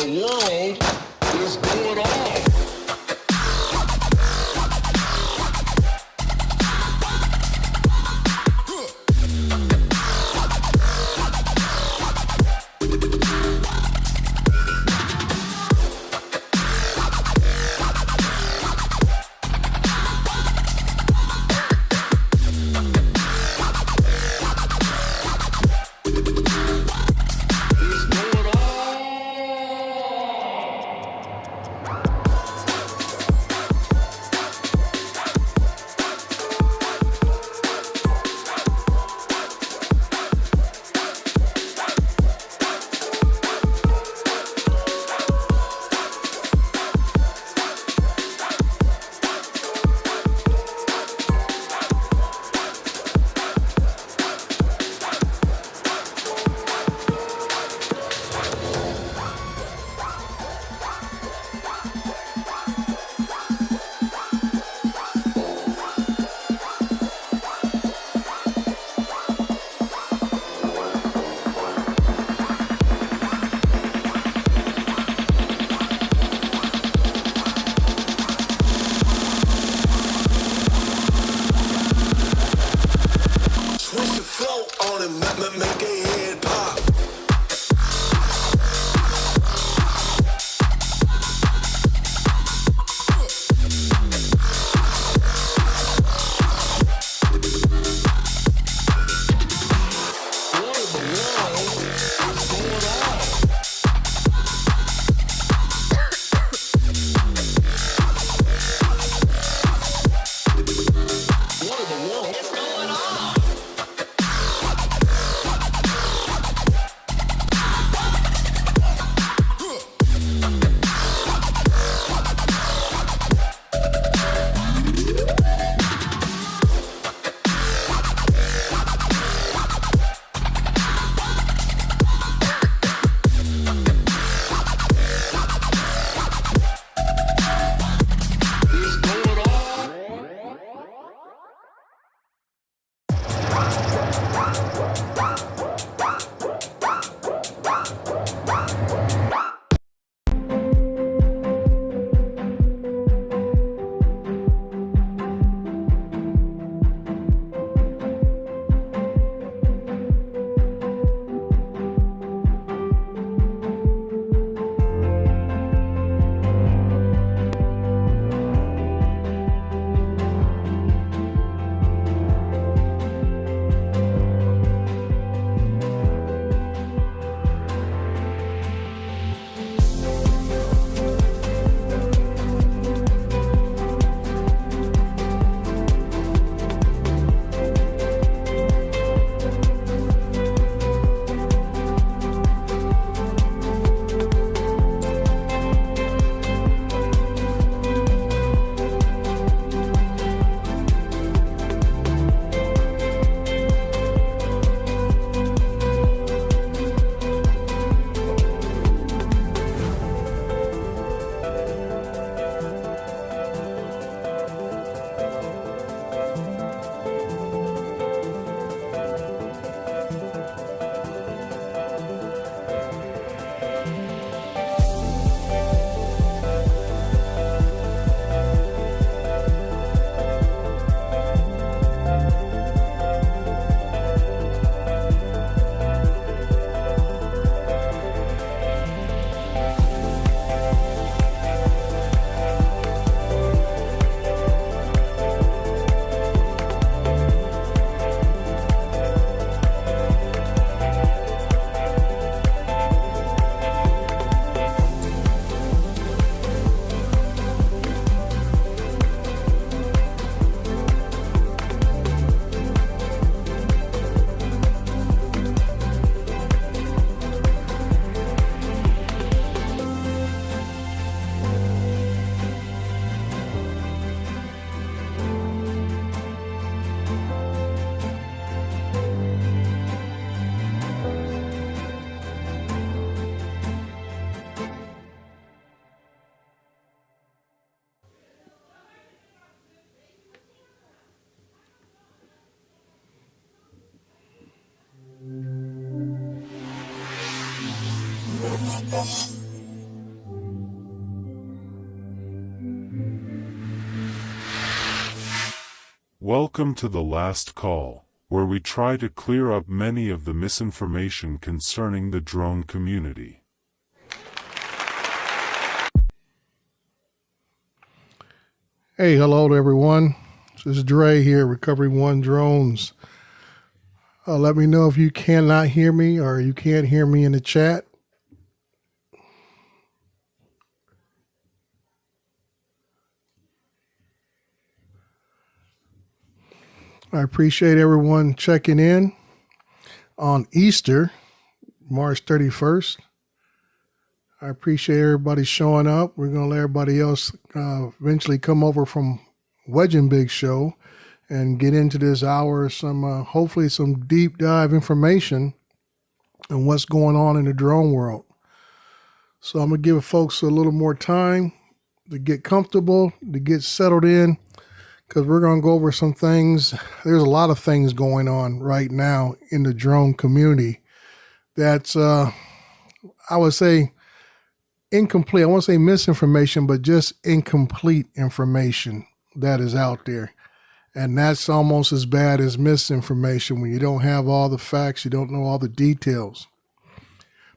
the world is going on? Make a head pop. Welcome to the last call, where we try to clear up many of the misinformation concerning the drone community. Hey, hello to everyone. This is Dre here, Recovery One Drones. Let me know if you cannot hear me or you can't hear me in the chat. I appreciate everyone checking in on Easter, March 31st. I appreciate everybody showing up. We're going to let everybody else eventually come over from Wedging Big Show and get into this hour some hopefully some deep dive information on what's going on in the drone world. So I'm going to give folks a little more time to get comfortable, to get settled in, because we're going to go over some things. There's a lot of things going on right now in the drone community that's, I would say, incomplete. I won't say misinformation, but just incomplete information that is out there. And that's almost as bad as misinformation when you don't have all the facts, you don't know all the details.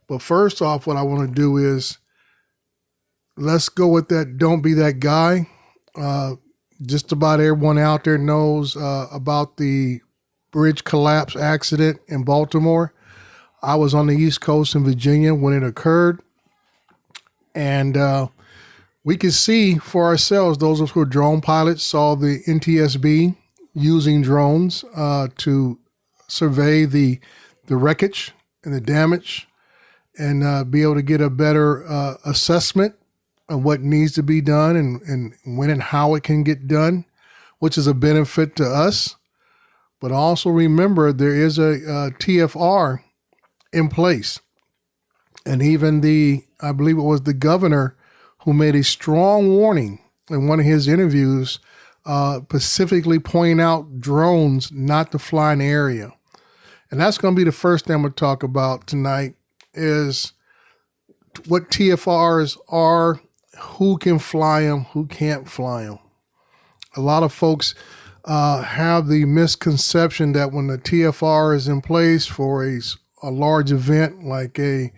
But first off, what I want to do is let's go with that don't be that guy. Just about everyone out there knows about the bridge collapse accident in Baltimore. I was on the East Coast in Virginia when it occurred. And we could see for ourselves, those of us who were drone pilots saw the NTSB using drones to survey the wreckage and the damage and be able to get a better assessment of what needs to be done and when and how it can get done, which is a benefit to us. But also remember, there is a TFR in place. And even I believe it was the governor who made a strong warning in one of his interviews, specifically pointing out drones not to fly in the area. And that's going to be the first thing I'm going to talk about tonight is what TFRs are, who can fly them, who can't fly them. A lot of folks have the misconception that when the TFR is in place for a large event like a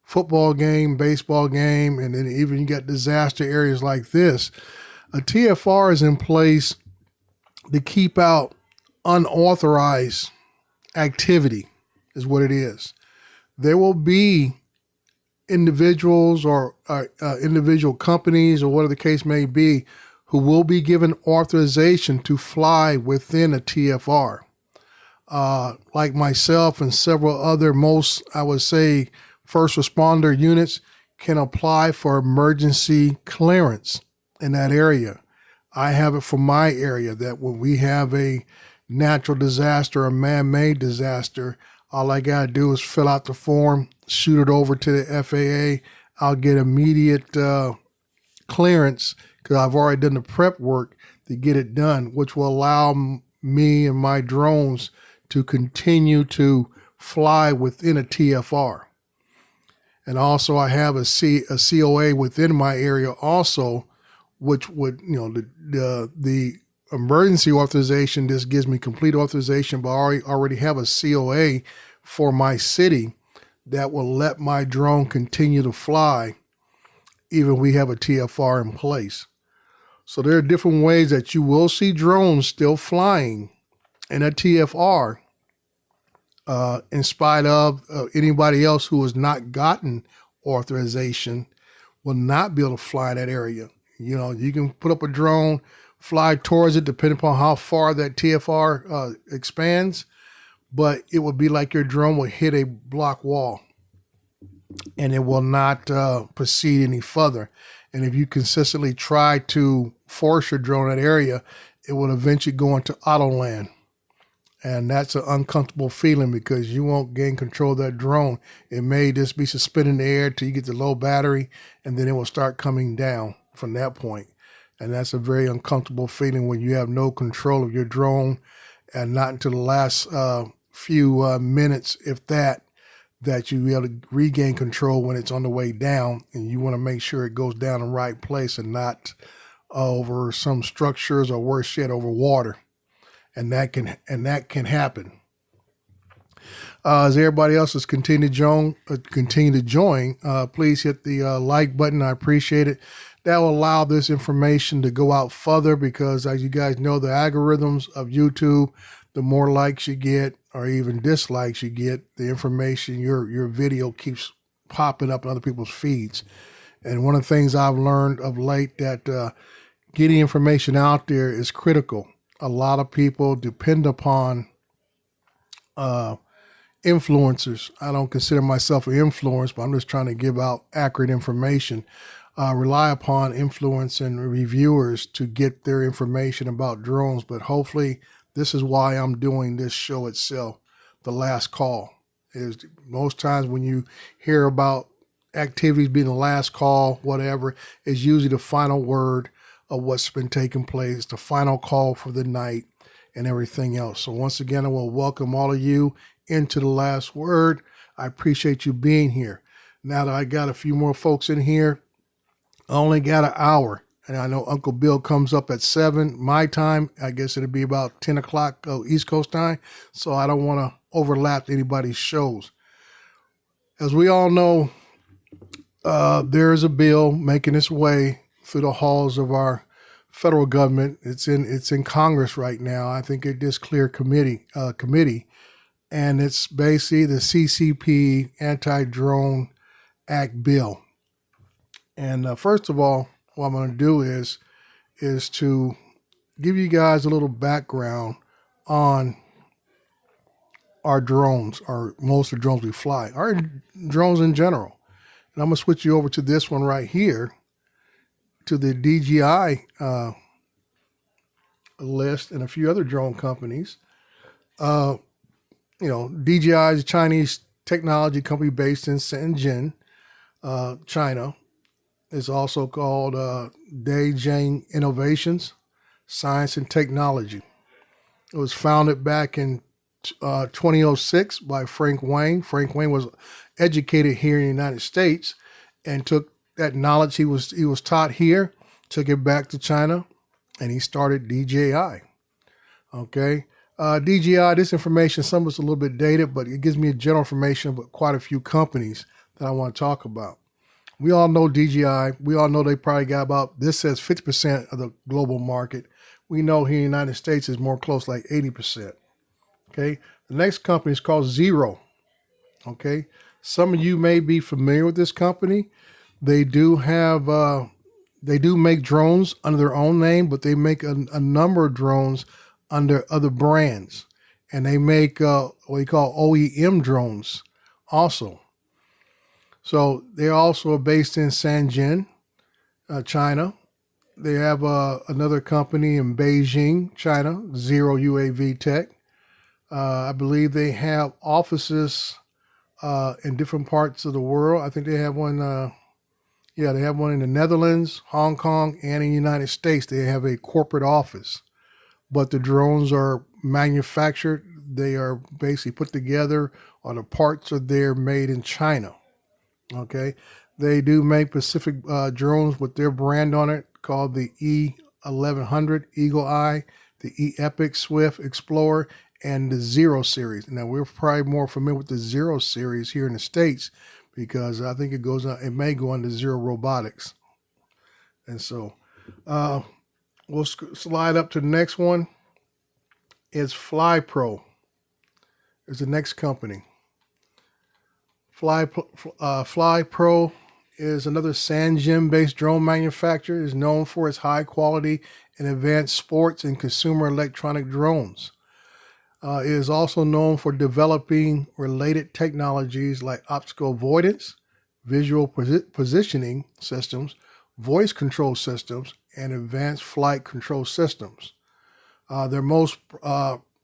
football game, baseball game, and then even you got disaster areas like this, a TFR is in place to keep out unauthorized activity is what it is. There will be individuals or individual companies or whatever the case may be who will be given authorization to fly within a TFR. Like myself and several other, I would say, first responder units can apply for emergency clearance in that area. I have it for my area that when we have a natural disaster, a man-made disaster, all I got to do is fill out the form, shoot it over to the FAA. I'll get immediate clearance because I've already done the prep work to get it done, which will allow me and my drones to continue to fly within a TFR. And also I have a COA within my area also, which would, the emergency authorization, this gives me complete authorization, but I already have a COA for my city that will let my drone continue to fly even if we have a TFR in place. So there are different ways that you will see drones still flying in a TFR in spite of anybody else who has not gotten authorization will not be able to fly in that area. You can put up a drone, fly towards it, depending upon how far that TFR expands, but it would be like your drone would hit a block wall and it will not proceed any further. And if you consistently try to force your drone in that area, it will eventually go into auto land. And that's an uncomfortable feeling because you won't gain control of that drone. It may just be suspended in the air till you get the low battery, and then it will start coming down from that point. And that's a very uncomfortable feeling when you have no control of your drone, and not until the last few minutes, if that you be able to regain control when it's on the way down. And you want to make sure it goes down in the right place and not over some structures or worse yet over water. and that can happen. As everybody else has continued to join, please hit the like button. I appreciate it. That will allow this information to go out further because, as you guys know, the algorithms of YouTube, the more likes you get or even dislikes you get, the information, your video keeps popping up in other people's feeds. And one of the things I've learned of late that getting information out there is critical. A lot of people depend upon influencers. I don't consider myself an influencer, but I'm just trying to give out accurate information. Rely upon influence and reviewers to get their information about drones. But hopefully this is why I'm doing this show itself. The last call is most times when you hear about activities being the last call, whatever, is usually the final word of what's been taking place, the final call for the night and everything else. So once again, I will welcome all of you into the last word. I appreciate you being here. Now that I got a few more folks in here, I only got an hour, and I know Uncle Bill comes up at 7 my time. I guess it'll be about 10 o'clock East Coast time, so I don't want to overlap anybody's shows. As we all know, there is a bill making its way through the halls of our federal government. It's in Congress right now. I think it just cleared committee, and it's basically the CCP Anti-Drone Act bill. And first of all, what I'm going to do is to give you guys a little background on our drones, or most of the drones we fly, our drones in general. And I'm going to switch you over to this one right here, to the DJI list and a few other drone companies. DJI is a Chinese technology company based in Shenzhen, China. It's also called Daijing Innovations, Science and Technology. It was founded back in 2006 by Frank Wang. Frank Wang was educated here in the United States and took that knowledge he was taught here, took it back to China, and he started DJI. Okay. DJI, this information, some of it's a little bit dated, but it gives me a general information about quite a few companies that I want to talk about. We all know DJI. We all know they probably got about, this says 50% of the global market. We know here in the United States is more close, like 80%. Okay. The next company is called Zero. Okay. Some of you may be familiar with this company. They do have, they do make drones under their own name, but they make a number of drones under other brands. And they make what we call OEM drones also. So they also are based in Shenzhen, China. They have another company in Beijing, China, Zero UAV Tech. I believe they have offices in different parts of the world. I think they have one, they have one in the Netherlands, Hong Kong, and in the United States. They have a corporate office. But the drones are manufactured. They are basically put together, or the parts are there made in China. Okay, they do make Pacific drones with their brand on it, called the E1100 Eagle Eye, the E-Epic Swift Explorer, and the Zero series. Now we're probably more familiar with the Zero series here in the States because I think it may go under Zero Robotics. And so we'll slide up to the next one. It's FlyPro. Is the next company. FlyPro is another Shenzhen-based drone manufacturer. It is known for its high quality and advanced sports and consumer electronic drones. It is also known for developing related technologies like optical avoidance, visual positioning systems, voice control systems, and advanced flight control systems. Their most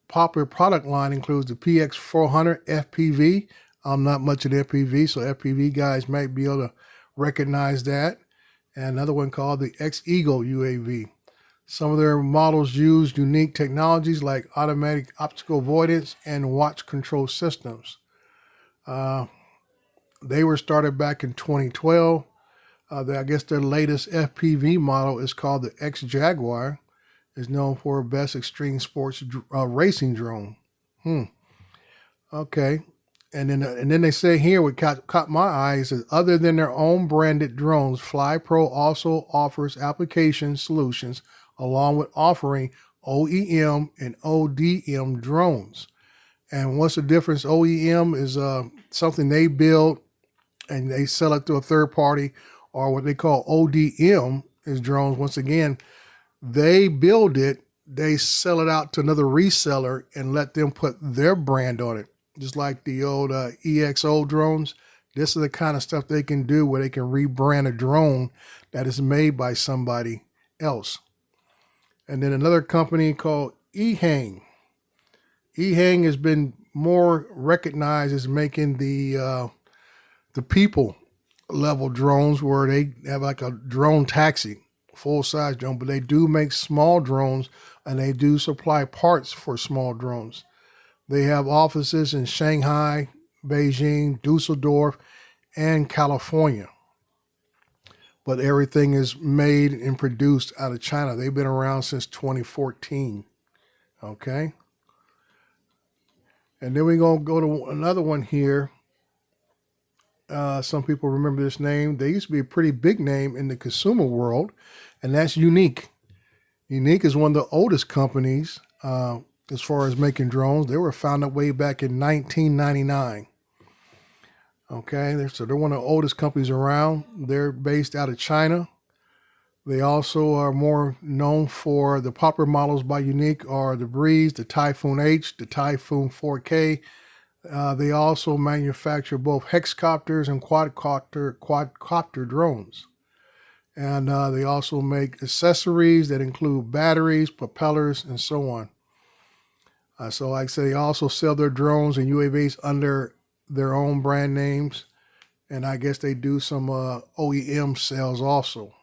popular product line includes the PX400 FPV. I'm not much of an FPV, so FPV guys might be able to recognize that. And another one called the X-Eagle UAV. Some of their models use unique technologies like automatic optical avoidance and watch control systems. They were started back in 2012. I guess their latest FPV model is called the X-Jaguar. is known for best extreme sports racing drone. Okay. And then they say here, what caught my eyes is other than their own branded drones, FlyPro also offers application solutions along with offering OEM and ODM drones. And what's the difference? OEM is something they build and they sell it to a third party, or what they call ODM is drones. Once again, they build it, they sell it out to another reseller and let them put their brand on it. Just like the old EXO drones, this is the kind of stuff they can do where they can rebrand a drone that is made by somebody else. And then another company called Ehang. Ehang has been more recognized as making the people level drones where they have like a drone taxi, full size drone, but they do make small drones and they do supply parts for small drones. They have offices in Shanghai, Beijing, Dusseldorf, and California. But everything is made and produced out of China. They've been around since 2014. Okay. And then we're going to go to another one here. Some people remember this name. They used to be a pretty big name in the consumer world, and that's Unique. Unique is one of the oldest companies as far as making drones. They were founded way back in 1999. Okay, so they're one of the oldest companies around. They're based out of China. They also are more known for the popular models by Unique are the Breeze, the Typhoon H, the Typhoon 4K. They also manufacture both hexcopters and quadcopter drones. And they also make accessories that include batteries, propellers, and so on. So like I say, they also sell their drones and UAVs under their own brand names. And I guess they do some OEM sales also.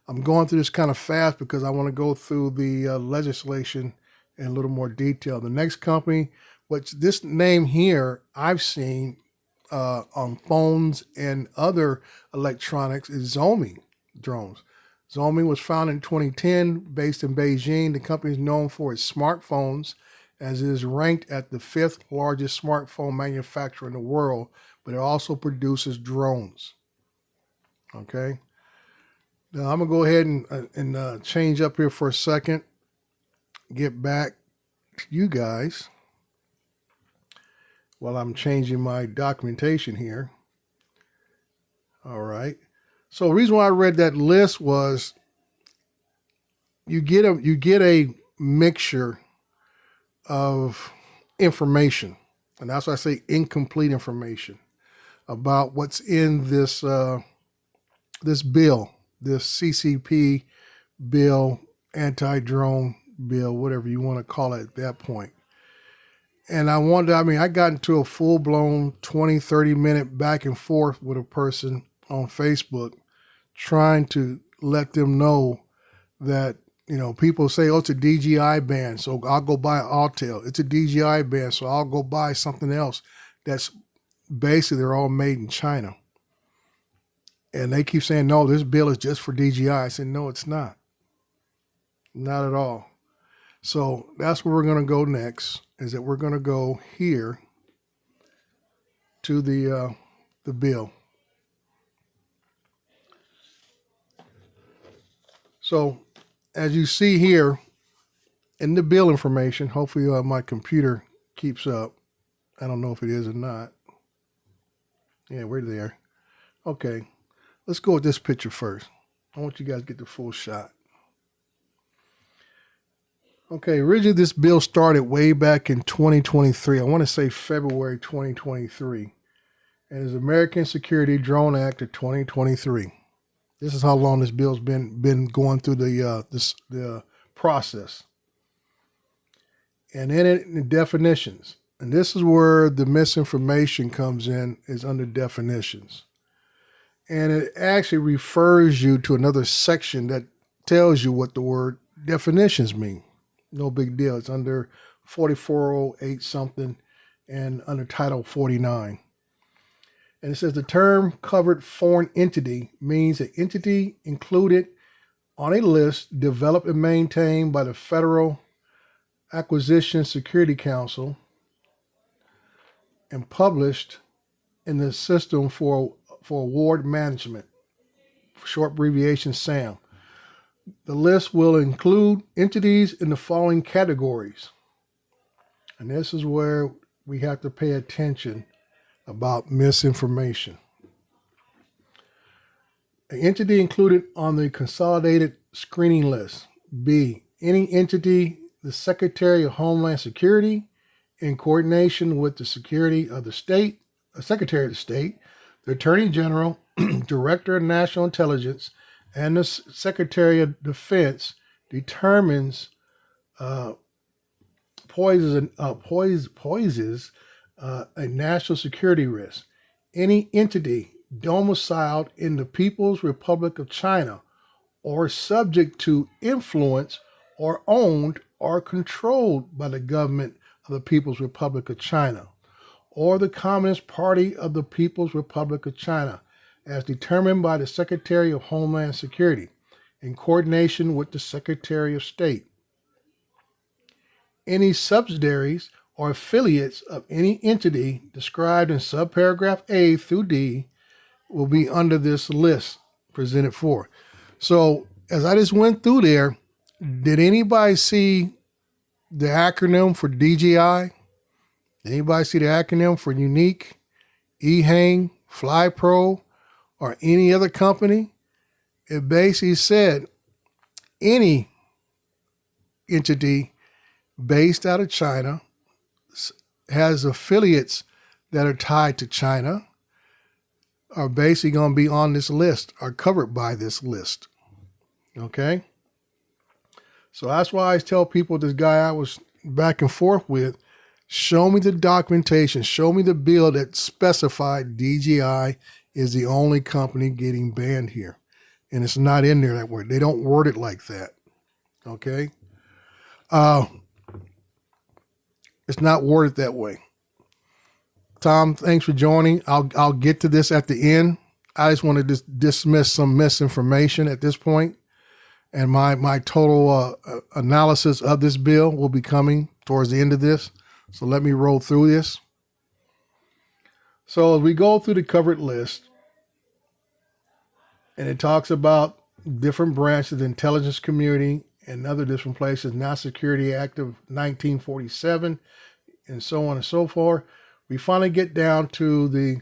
I'm going through this kind of fast because I want to go through the legislation in a little more detail. The next company, which this name here I've seen on phones and other electronics, is Xiaomi drones. Xiaomi was founded in 2010, based in Beijing. The company is known for its smartphones, as it is ranked at the 5th largest smartphone manufacturer in the world, but it also produces drones. Okay. Now I'm going to go ahead and change up here for a second, get back to you guys while I'm changing my documentation here. All right. So the reason why I read that list was you get a mixture of information, and that's why I say incomplete information about what's in this this bill, this CCP bill, anti-drone bill, whatever you want to call it at that point. And I got into a full-blown 20, 30-minute back and forth with a person on Facebook trying to let them know that, people say, oh, it's a DJI ban, so I'll go buy an Autel. It's a DJI ban, so I'll go buy something else that's basically they're all made in China. And they keep saying, no, this bill is just for DJI. I said, no, it's not. Not at all. So that's where we're going to go next, is that we're going to go here to the bill. So as you see here in the bill information, hopefully my computer keeps up. I don't know if it is or not. Yeah, we're there. Okay, let's go with this picture first. I want you guys to get the full shot. Okay, originally this bill started way back in 2023. I want to say February 2023. And it's American Security Drone Act of 2023. This is how long this bill's been going through the process. And in it, the definitions. And this is where the misinformation comes in, is under definitions. And it actually refers you to another section that tells you what the word definitions mean. No big deal. It's under 4408 something and under Title 49. And it says the term covered foreign entity means an entity included on a list developed and maintained by the Federal Acquisition Security Council and published in the System for Award Management, short abbreviation SAM. The list will include entities in the following categories. And this is where we have to pay attention about misinformation. An entity included on the consolidated screening list. B, any entity the Secretary of Homeland Security, in coordination with the Secretary of the State, the Attorney General, Director of National Intelligence, and the Secretary of Defense, determines poses a national security risk. Any entity domiciled in the People's Republic of China or subject to influence or owned or controlled by the government of the People's Republic of China or the Communist Party of the People's Republic of China, as determined by the Secretary of Homeland Security in coordination with the Secretary of State. Any subsidiaries or affiliates of any entity described in subparagraph A through D will be under this list presented for. So as I just went through there, did anybody see the acronym for DGI? Anybody see the acronym for Unique, EHang, FlyPro, or any other company? It basically said any entity based out of China has affiliates that are tied to China are basically going to be on this list, are covered by this list. Okay? So that's why I tell people, this guy I was back and forth with, show me the documentation, show me the bill that specified DGI is the only company getting banned here. And it's not in there that way. They don't word it like that. Okay? It's not worded that way. Tom, thanks for joining. I'll get to this at the end. I just want to dismiss some misinformation at this point. And my total analysis of this bill will be coming towards the end of this. So let me roll through this. So as we go through the covered list, and it talks about different branches of the intelligence community and other different places, National Security Act of 1947, and so on and so forth, we finally get down to the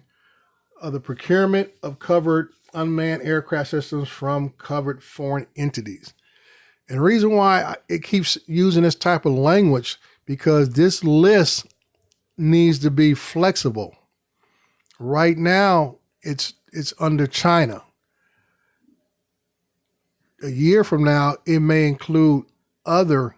procurement of covered unmanned aircraft systems from covered foreign entities. And the reason why it keeps using this type of language, because this list needs to be flexible. Right now, it's under China. A year from now, it may include other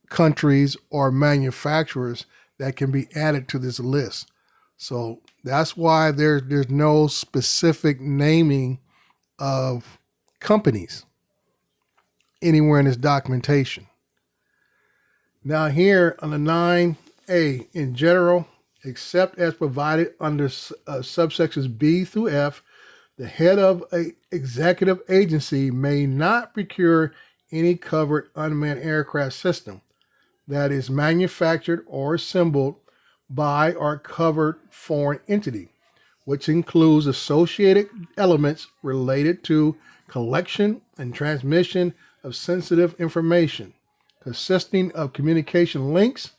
countries or manufacturers that can be added to this list. So that's why there's no specific naming of companies anywhere in this documentation. Now here on the 9A, in general, except as provided under subsections B through F, the head of an executive agency may not procure any covered unmanned aircraft system that is manufactured or assembled by or covered foreign entity, which includes associated elements related to collection and transmission of sensitive information, consisting of communication links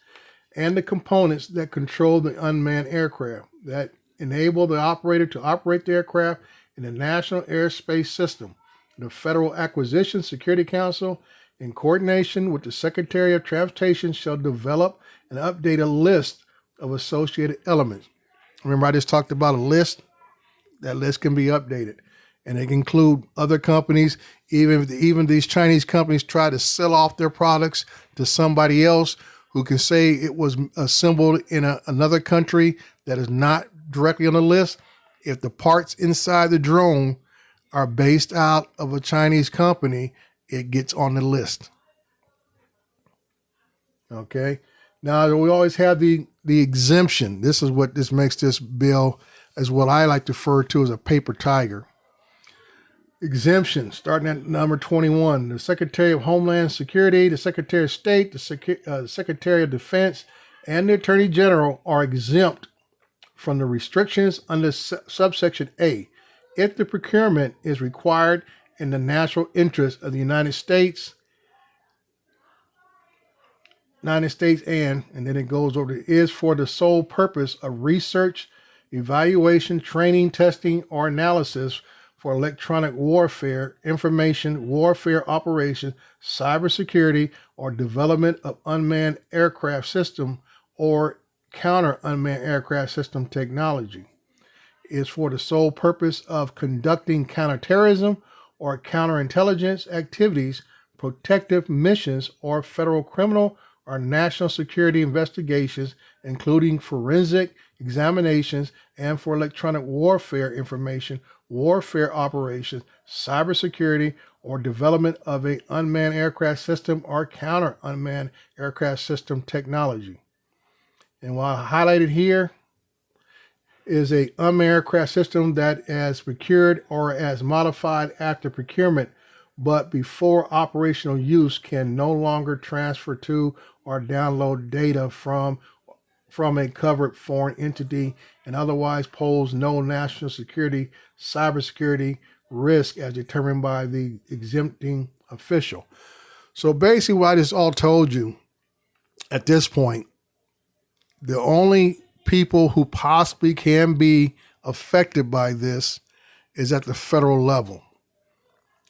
and the components that control the unmanned aircraft that enable the operator to operate the aircraft in the National Airspace System. The Federal Acquisition Security Council, in coordination with the Secretary of Transportation, shall develop and update a list of associated elements. Remember, I just talked about a list. That list can be updated, and it can include other companies. Even these Chinese companies try to sell off their products to somebody else who can say it was assembled in another country that is not directly on the list. If the parts inside the drone are based out of a Chinese company, it gets on the list. Okay. Now we always have the exemption. This is what this makes this bill, as what I like to refer to as a paper tiger. exemptions, starting at number 21. The Secretary of Homeland Security, the Secretary of State, the Secretary of Defense, and the Attorney General are exempt from the restrictions under subsection A if the procurement is required in the national interest of the United States, and then it goes over to is for the sole purpose of research, evaluation, training, testing, or analysis for electronic warfare, information warfare operations, cybersecurity, or development of unmanned aircraft system or counter unmanned aircraft system technology. Is for the sole purpose of conducting counterterrorism or counterintelligence activities, protective missions, or federal criminal or national security investigations, including forensic examinations, and for electronic warfare information, warfare operations, cybersecurity, or development of an unmanned aircraft system or counter unmanned aircraft system technology. And while highlighted here is a unmanned aircraft system that is procured or as modified after procurement, but before operational use can no longer transfer to or download data from a covered foreign entity and otherwise pose no national security, cybersecurity risk as determined by the exempting official. So basically what I just all told you at this point, the only people who possibly can be affected by this is at the federal level.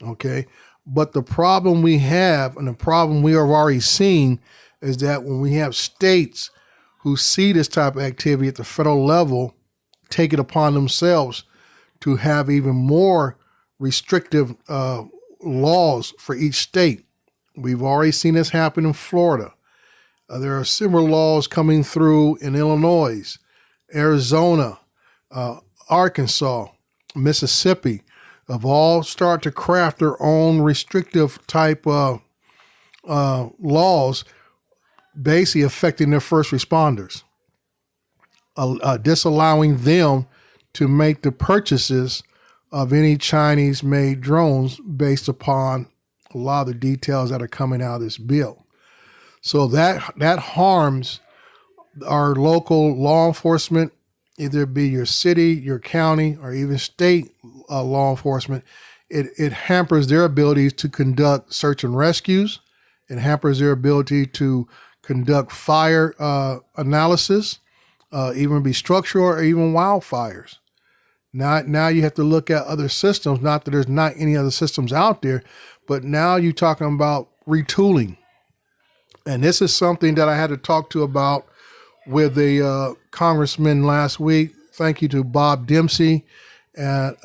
Okay. But the problem we have, and the problem we have already seen, is that when we have states who see this type of activity at the federal level, take it upon themselves to have even more restrictive laws for each state. We've already seen this happen in Florida. There are similar laws coming through in Illinois, Arizona, Arkansas, Mississippi, have all started to craft their own restrictive type laws, basically affecting their first responders, disallowing them to make the purchases of any Chinese-made drones based upon a lot of the details that are coming out of this bill. So that harms our local law enforcement, either it be your city, your county, or even state law enforcement. It hampers their abilities to conduct search and rescues. It hampers their ability to conduct fire analysis, even be structural or even wildfires. Now you have to look at other systems, not that there's not any other systems out there, but now you're talking about retooling. And this is something that I had to talk to about with a congressman last week. Thank you to Bob Dempsey and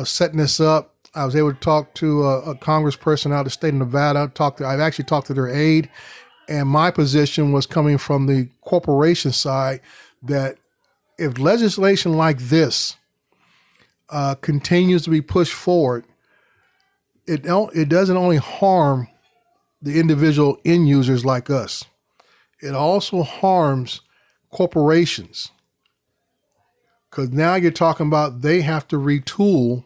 setting this up. I was able to talk to a congressperson out of the state of Nevada. I've actually talked to their aide, and my position was coming from the corporation side that if legislation like this continues to be pushed forward, it doesn't only harm the individual end users like us. It also harms corporations, because now you're talking about they have to retool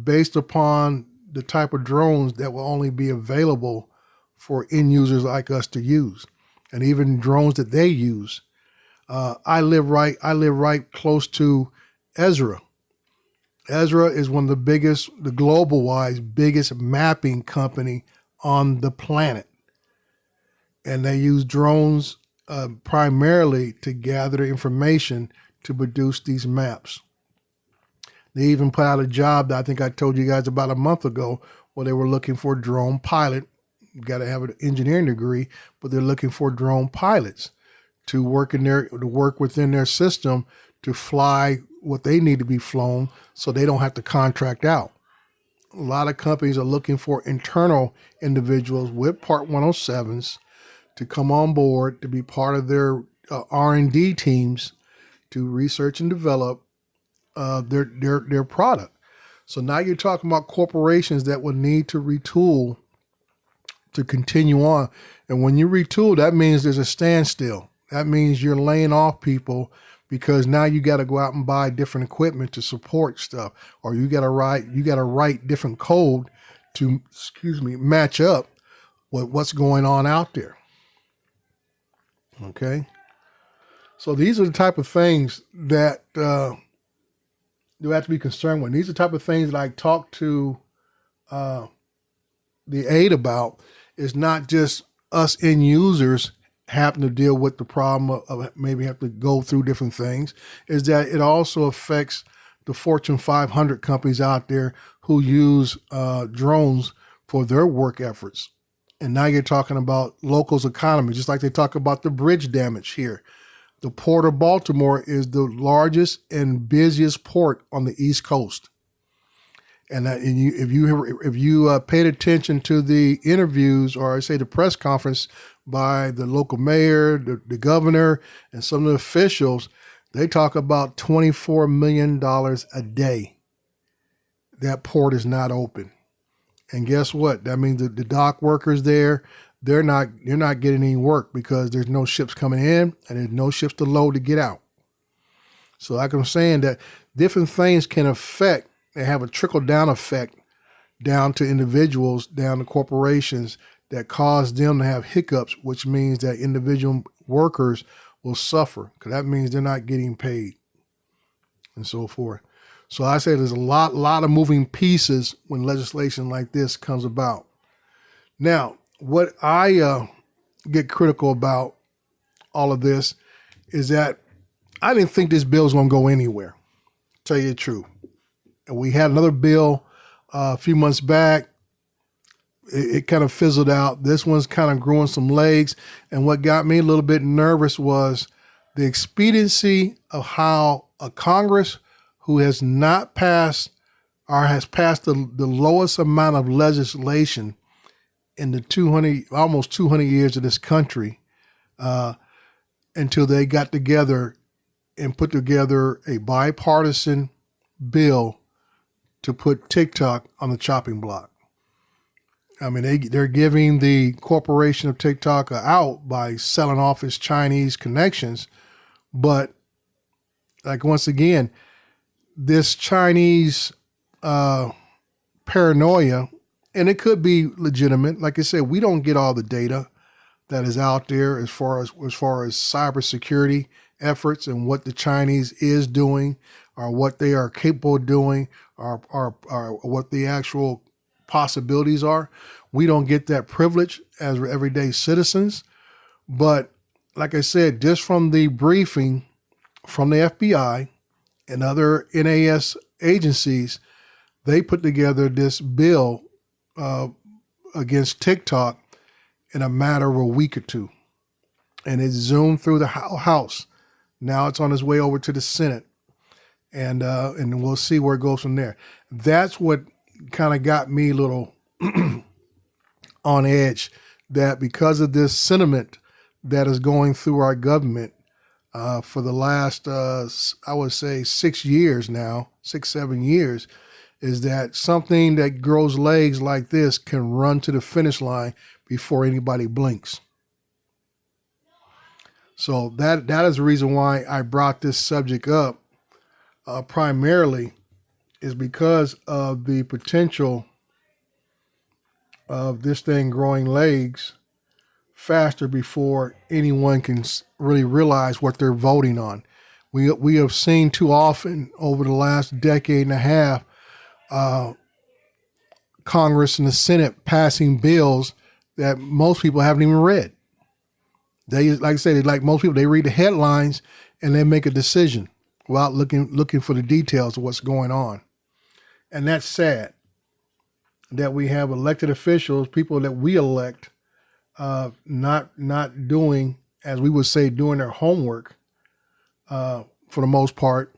based upon the type of drones that will only be available for end users like us to use, and even drones that they use. I live right close to Ezra. Ezra is one of the biggest, the global-wise biggest mapping company on the planet, and they use drones primarily to gather information to produce these maps. They even put out a job that I think I told you guys about a month ago, where they were looking for a drone pilot. You got to have an engineering degree, but they're looking for drone pilots to work within their system to fly what they need to be flown, so they don't have to contract out. A lot of companies are looking for internal individuals with Part 107s to come on board to be part of their R&D teams to research and develop their product. So now you're talking about corporations that will need to retool to continue on. And when you retool, that means there's a standstill. That means you're laying off people because now you got to go out and buy different equipment to support stuff, or you got to write different code to, match up with what's going on out there. Okay. So these are the type of things that you have to be concerned with. These are the type of things that I talk to the aide about. Is not just us end users having to deal with the problem of maybe have to go through different things, is that it also affects the Fortune 500 companies out there who use drones for their work efforts. And now you're talking about locals' economy, just like they talk about the bridge damage here. The Port of Baltimore is the largest and busiest port on the East Coast. And if you paid attention to the interviews, or I say the press conference by the local mayor, the governor, and some of the officials, they talk about $24 million a day. That port is not open. And guess what? That means the dock workers there, they're not getting any work because there's no ships coming in and there's no ships to load to get out. So like I'm saying, that different things can affect and have a trickle-down effect down to individuals, down to corporations, that cause them to have hiccups, which means that individual workers will suffer, because that means they're not getting paid and so forth. So I say there's a lot of moving pieces when legislation like this comes about. Now, what I get critical about all of this is that I didn't think this bill was going to go anywhere, to tell you the truth. And we had another bill a few months back. It kind of fizzled out. This one's kind of growing some legs. And what got me a little bit nervous was the expediency of how a Congress who has not passed or has passed the lowest amount of legislation in the almost 200 years of this country, until they got together and put together a bipartisan bill to put TikTok on the chopping block. I mean, they're giving the corporation of TikTok out by selling off its Chinese connections. But like, once again, this Chinese paranoia, and it could be legitimate. Like I said, we don't get all the data that is out there as far as cybersecurity efforts and what the Chinese is doing, or what they are capable of doing, or what the actual possibilities are. We don't get that privilege as everyday citizens. But like I said, just from the briefing from the FBI and other NAS agencies, they put together this bill against TikTok in a matter of a week or two. And it zoomed through the House. Now it's on its way over to the Senate. And we'll see where it goes from there. That's what kind of got me a little on edge, that because of this sentiment that is going through our government for the last, I would say 6 years now, 7 years, is that something that grows legs like this can run to the finish line before anybody blinks. So that is the reason why I brought this subject up. Primarily is because of the potential of this thing growing legs faster before anyone can really realize what they're voting on. We have seen too often over the last decade and a half, Congress and the Senate passing bills that most people haven't even read. They, like I said, like most people, they read the headlines and they make a decision without looking for the details of what's going on. And that's sad that we have elected officials, people that we elect, not doing, as we would say, doing their homework for the most part,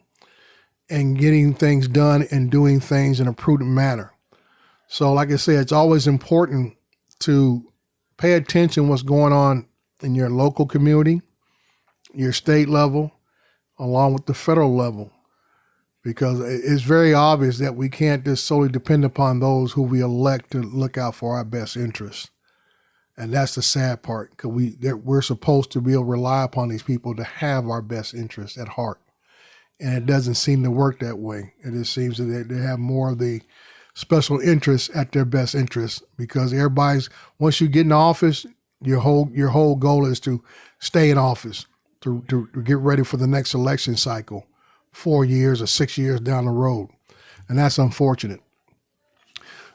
and getting things done and doing things in a prudent manner. So like I said, it's always important to pay attention what's going on in your local community, your state level, along with the federal level, because it's very obvious that we can't just solely depend upon those who we elect to look out for our best interests. And that's the sad part, because we're supposed to be able to rely upon these people to have our best interests at heart. and it doesn't seem to work that way. It just seems that they have more of the special interests at their best interest, because once you get in office, your whole goal is to stay in office, to get ready for the next election cycle, 4 years or 6 years down the road. And that's unfortunate.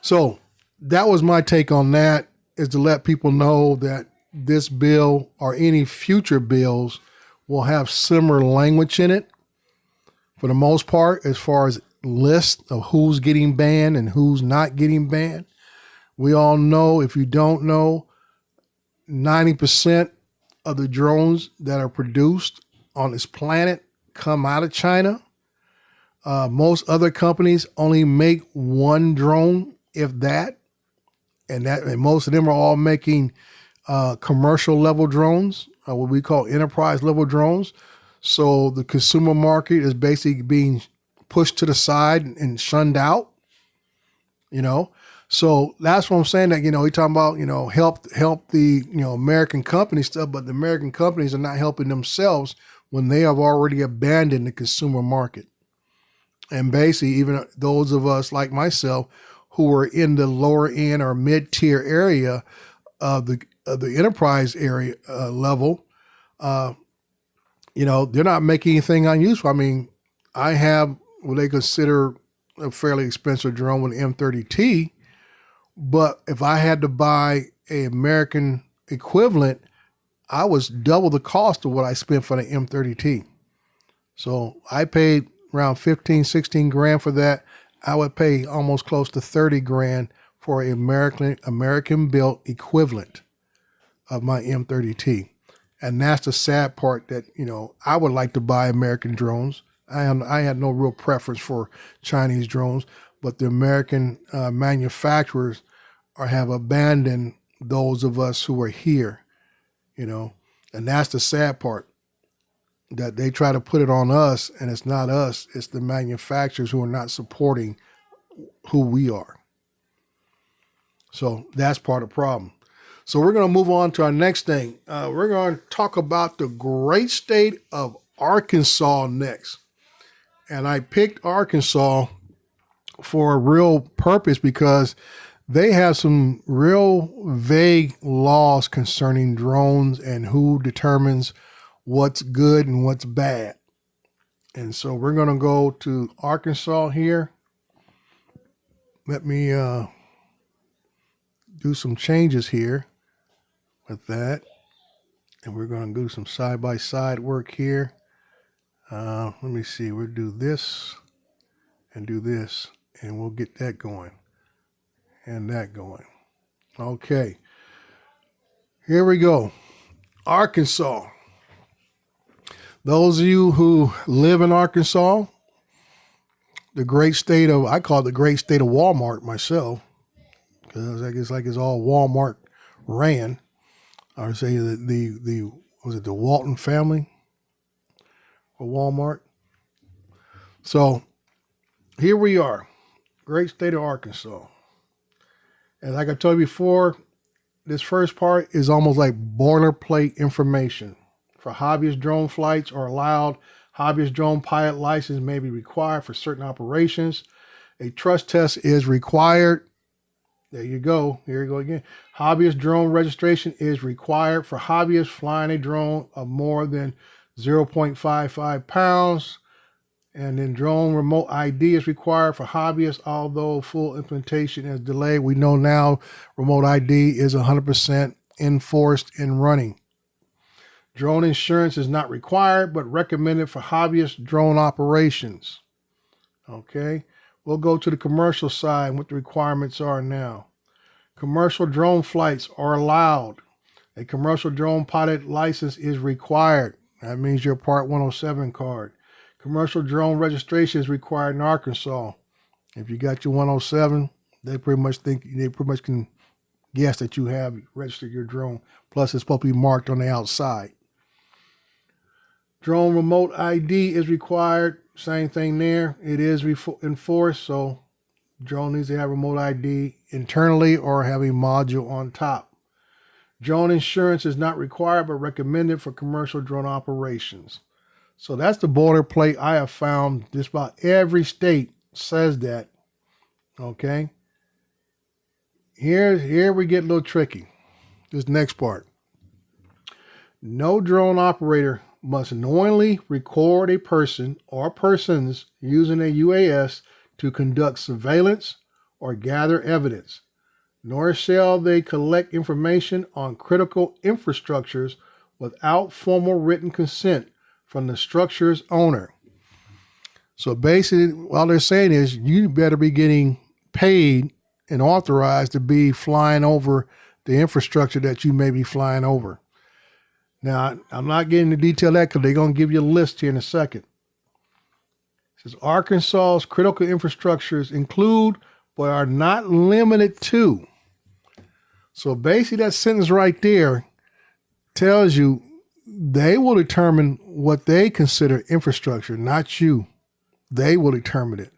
So that was my take on that, is to let people know that this bill or any future bills will have similar language in it for the most part, as far as lists of who's getting banned and who's not getting banned. We all know, if you don't know, 90% of the drones that are produced on this planet come out of China. Most other companies only make one drone, if that, and most of them are all making commercial level drones, what we call enterprise level drones. So the consumer market is basically being pushed to the side and shunned out, So that's what I'm saying, that, you're talking about, help the, American company stuff, but the American companies are not helping themselves when they have already abandoned the consumer market. And basically, even those of us like myself who are in the lower end or mid-tier area of the enterprise area level, they're not making anything unuseful. I mean, I have what they consider a fairly expensive drone with an M30T, but if I had to buy an American equivalent, I was double the cost of what I spent for the M30T. So I paid around 15, 16 grand for that. I would pay almost close to 30 grand for an American built equivalent of my M30T. And that's the sad part, that, I would like to buy American drones. I had no real preference for Chinese drones, but the American manufacturers have abandoned those of us who are here, and that's the sad part, that they try to put it on us, and it's not us, it's the manufacturers who are not supporting who we are. So that's part of the problem. So we're going to move on to our next thing. We're going to talk about the great state of Arkansas next. And I picked Arkansas for a real purpose, because they have some real vague laws concerning drones and who determines what's good and what's bad. And so we're going to go to Arkansas here. Let me do some changes here with that. And we're going to do some side-by-side work here. Let me see. We'll do this and do this, and we'll get that going and that going. Okay. Here we go. Arkansas. Those of you who live in Arkansas, the great state of, I call it the great state of Walmart myself, because it's like it's all Walmart ran. I would say the was it the Walton family or Walmart? So here we are, great state of Arkansas. And like I told you before, this first part is almost like boilerplate information. For hobbyist drone flights are allowed. Hobbyist drone pilot license may be required for certain operations. A trust test is required. There you go. Here you go again. Hobbyist drone registration is required for hobbyists flying a drone of more than 0.55 pounds. And then drone remote ID is required for hobbyists, although full implementation is delayed. We know now remote ID is 100% enforced and running. Drone insurance is not required, but recommended for hobbyist drone operations. Okay, we'll go to the commercial side and what the requirements are now. Commercial drone flights are allowed. A commercial drone pilot license is required. That means your Part 107 card. Commercial drone registration is required in Arkansas. If you got your 107, they pretty much can guess that you have registered your drone. Plus, it's supposed to be marked on the outside. Drone remote ID is required. Same thing there. It is enforced, so drone needs to have remote ID internally or have a module on top. Drone insurance is not required but recommended for commercial drone operations. So that's the boilerplate I have found. Just about every state says that. Okay. Here we get a little tricky. This next part. No drone operator must knowingly record a person or persons using a UAS to conduct surveillance or gather evidence, nor shall they collect information on critical infrastructures without formal written consent from the structure's owner. So basically, what they're saying is you better be getting paid and authorized to be flying over the infrastructure that you may be flying over. Now, I'm not getting into detail of that because they're going to give you a list here in a second. It says Arkansas's critical infrastructures include but are not limited to. So basically that sentence right there tells you they will determine what they consider infrastructure, not you. They will determine it,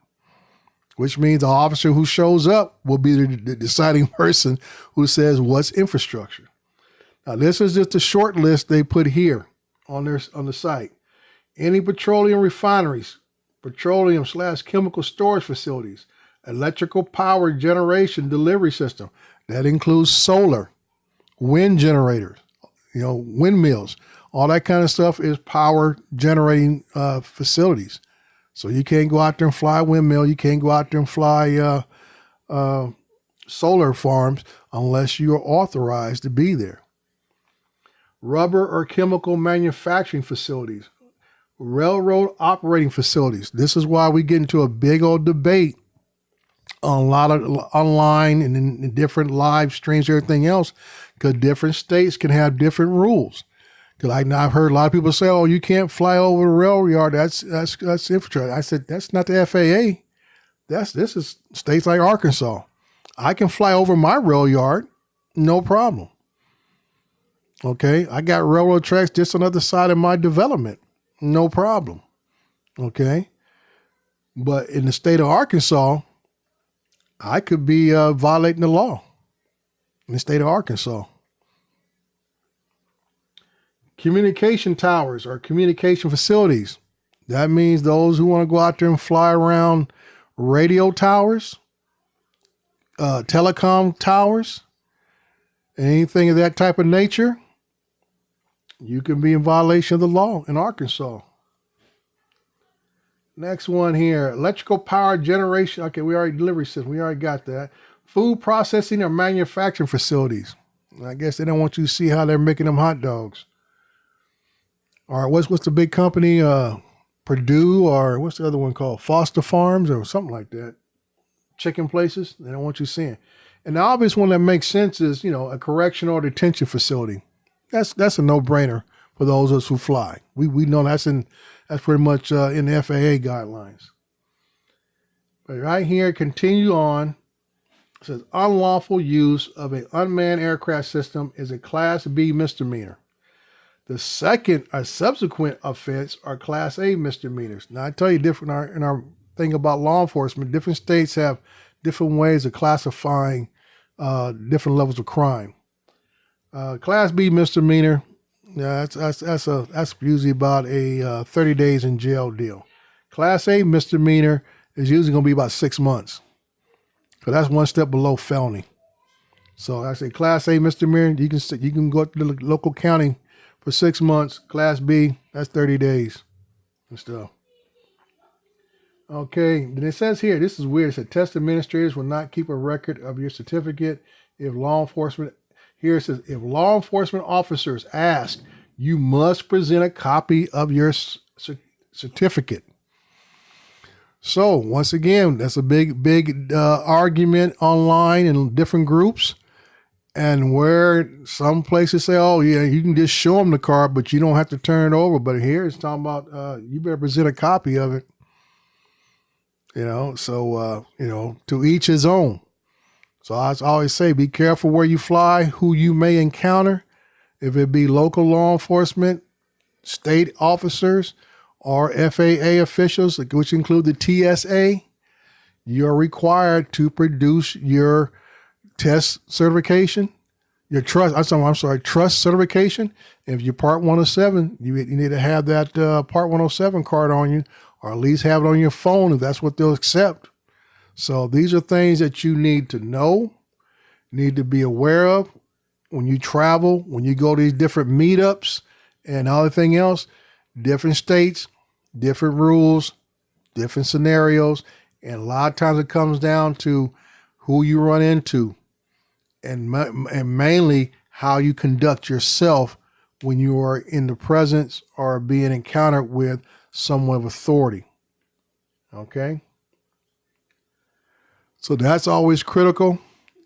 which means the officer who shows up will be the deciding person who says what's infrastructure. Now, this is just a short list they put here on the site. Any petroleum refineries, petroleum/chemical storage facilities, electrical power generation delivery system. That includes solar, wind generators, windmills. All that kind of stuff is power generating facilities. So you can't go out there and fly a windmill. You can't go out there and fly solar farms unless you are authorized to be there. Rubber or chemical manufacturing facilities, railroad operating facilities. This is why we get into a big old debate on a lot of online and in different live streams, everything else, because different states can have different rules. Because I've heard a lot of people say, "Oh, you can't fly over the rail yard. That's infrastructure." I said, "That's not the FAA. This is states like Arkansas. I can fly over my rail yard, no problem. Okay, I got railroad tracks just on the other side of my development, no problem. Okay, but in the state of Arkansas, I could be violating the law in the state of Arkansas." Communication towers or communication facilities. That means those who want to go out there and fly around radio towers, telecom towers, anything of that type of nature, you can be in violation of the law in Arkansas. Next one here, electrical power generation. Okay, we already delivery system. We already got that. Food processing or manufacturing facilities. I guess they don't want you to see how they're making them hot dogs. All right, what's the big company? Purdue, or what's the other one called? Foster Farms or something like that. Chicken places. They don't want you seeing. And the obvious one that makes sense is, a correctional or detention facility. That's a no-brainer for those of us who fly. We know that's pretty much in the FAA guidelines. But right here, continue on. It says unlawful use of an unmanned aircraft system is a Class B misdemeanor. The subsequent offense are Class A misdemeanors. Now I tell you, different in our thing about law enforcement, different states have different ways of classifying different levels of crime. Class B misdemeanor, that's usually about a 30 days in jail deal. Class A misdemeanor is usually going to be about 6 months. So that's one step below felony. So I say Class A misdemeanor, you can go to the local county for 6 months. Class B, that's 30 days and stuff. Okay, then it says here, this is weird. It said test administrators will not keep a record of your certificate if law enforcement, here it says, if law enforcement officers ask, you must present a copy of your certificate. So once again, that's a big argument online in different groups. And where some places say, oh, yeah, you can just show them the card, but you don't have to turn it over. But here it's talking about you better present a copy of it. To each his own. So I always say, be careful where you fly, who you may encounter. If it be local law enforcement, state officers, or FAA officials, which include the TSA, you're required to produce your test certification, your trust. I'm sorry, trust certification. If you're Part 107, you need to have that Part 107 card on you, or at least have it on your phone if that's what they'll accept. So these are things that you need to know, need to be aware of when you travel, when you go to these different meetups and everything else. Different states, different rules, different scenarios, and a lot of times it comes down to who you run into. And mainly how you conduct yourself when you are in the presence or being encountered with someone of authority. Okay? So that's always critical.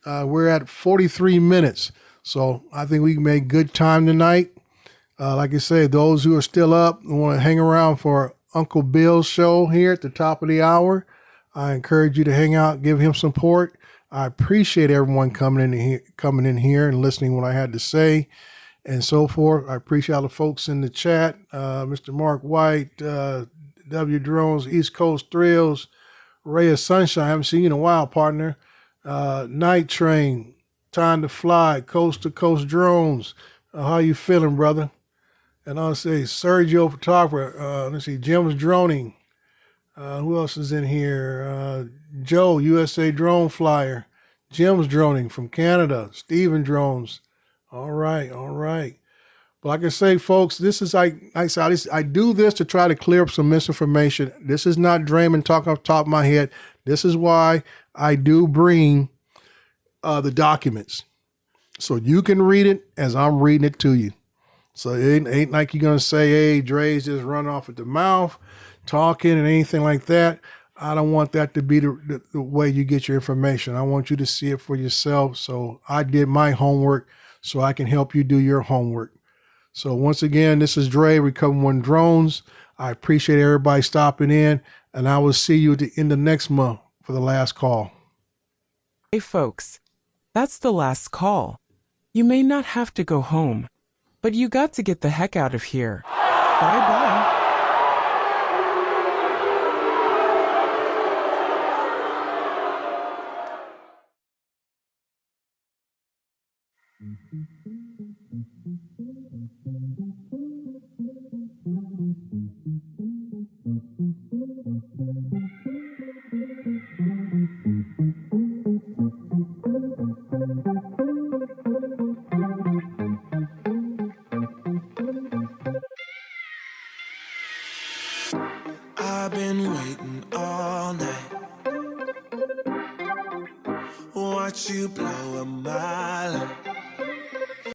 We're at 43 minutes. So I think we made good time tonight. Like I said, those who are still up and want to hang around for Uncle Bill's show here at the top of the hour, I encourage you to hang out, give him support. I appreciate everyone coming in here and listening what I had to say and so forth. I appreciate all the folks in the chat. Mr. Mark White, W. Drones, East Coast Thrills, Ray of Sunshine. I haven't seen you in a while, partner. Night Train, Time to Fly, Coast to Coast Drones. How you feeling, brother? And I'll say Sergio Photographer. Let's see, Jim's Droning. Who else is in here? Joe, USA Drone Flyer. Jim's Droning from Canada. Steven Drones. All right. But like I say, folks, this is I do this to try to clear up some misinformation. This is not Draymond talking off the top of my head. This is why I do bring the documents. So you can read it as I'm reading it to you. So it ain't like you're going to say, hey, Dre's just run off at the mouth, talking and anything like that. I don't want that to be the way you get your information. I want you to see it for yourself. So I did my homework so I can help you do your homework. So once again, this is Dre, Recover One Drones. I appreciate everybody stopping in, and I will see you at the end of next month for the last call. Hey folks, that's the last call. You may not have to go home, but you got to get the heck out of here. Bye-bye. I've been waiting all night. Watch you blow up my life.